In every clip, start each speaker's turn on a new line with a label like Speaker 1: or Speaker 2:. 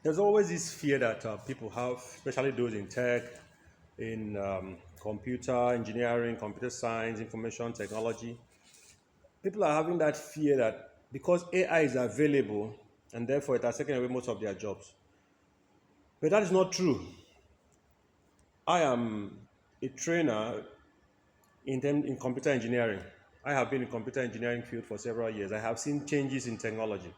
Speaker 1: There's always this fear that people have, especially those in tech, in computer engineering, computer science, information technology. People are having that fear that because AI is available and therefore it has taken away most of their jobs. But that is not true. I am a trainer in computer engineering. I have been in computer engineering field for several years. I have seen changes in technology.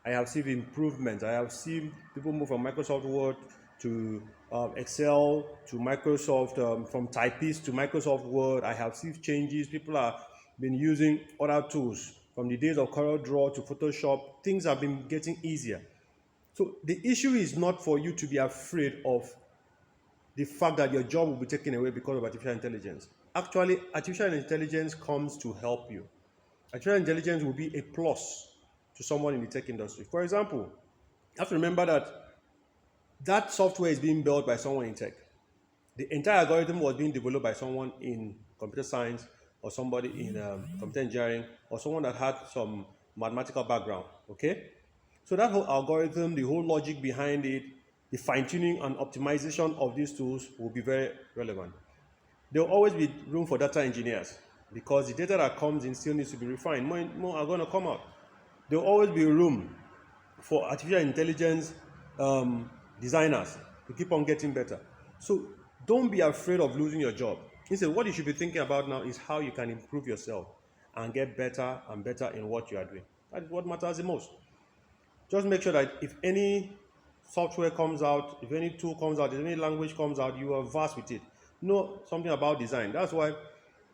Speaker 1: I have seen improvements. I have seen people move from Microsoft Word to Excel to Microsoft, from typist to Microsoft Word. I have seen changes. People have been using other tools from the days of CorelDRAW to Photoshop. Things have been getting easier. So the issue is not for you to be afraid of the fact that your job will be taken away because of artificial intelligence. Actually, artificial intelligence comes to help you. Artificial intelligence will be a plus to someone in the tech industry. For example, you have to remember that that software is being built by someone in tech. The entire algorithm was being developed by someone in computer science or somebody in computer engineering or someone that had some mathematical background. Okay, so that whole algorithm, the whole logic behind it, the fine tuning and optimization of these tools will be very relevant. There will always be room for data engineers because the data that comes in still needs to be refined. More are going to come out. There will always be room for artificial intelligence designers to keep on getting better. So don't be afraid of losing your job. Instead, what you should be thinking about now is how you can improve yourself and get better and better in what you are doing. That is what matters the most. Just make sure that if any software comes out, if any tool comes out, if any language comes out, you are versed with it. Know something about design. That's why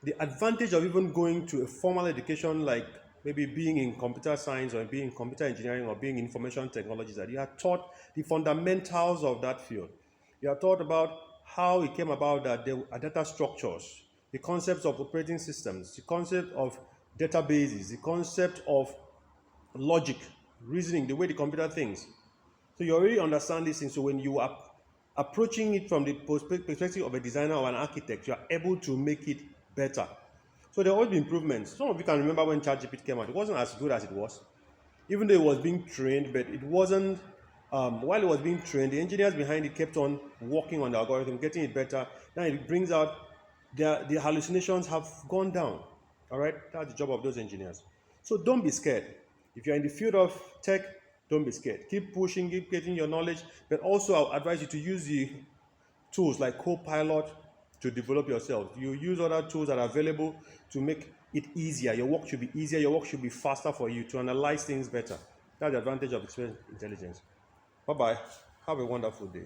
Speaker 1: the advantage of even going to a formal education like maybe being in computer science or being in computer engineering or being in information technology is that you are taught the fundamentals of that field. You are taught about how it came about that there are data structures, the concepts of operating systems, the concept of databases, the concept of logic, reasoning, the way the computer thinks. So you already understand this thing. So when you are approaching it from the perspective of a designer or an architect, you are able to make it better. So there will always be improvements. Some of you can remember when ChatGPT came out, it wasn't as good as it was. Even though it was being trained, but it wasn't, while it was being trained, the engineers behind it kept on working on the algorithm, getting it better. Now it brings out, the hallucinations have gone down. All right, that's the job of those engineers. So don't be scared. If you're in the field of tech, don't be scared. Keep pushing, keep getting your knowledge, but also I'll advise you to use the tools like Copilot to develop yourself. You use other tools that are available to make it easier. Your work should be easier. Your work should be faster for you to analyze things better. That's the advantage of experience intelligence. Bye bye. Have a wonderful day.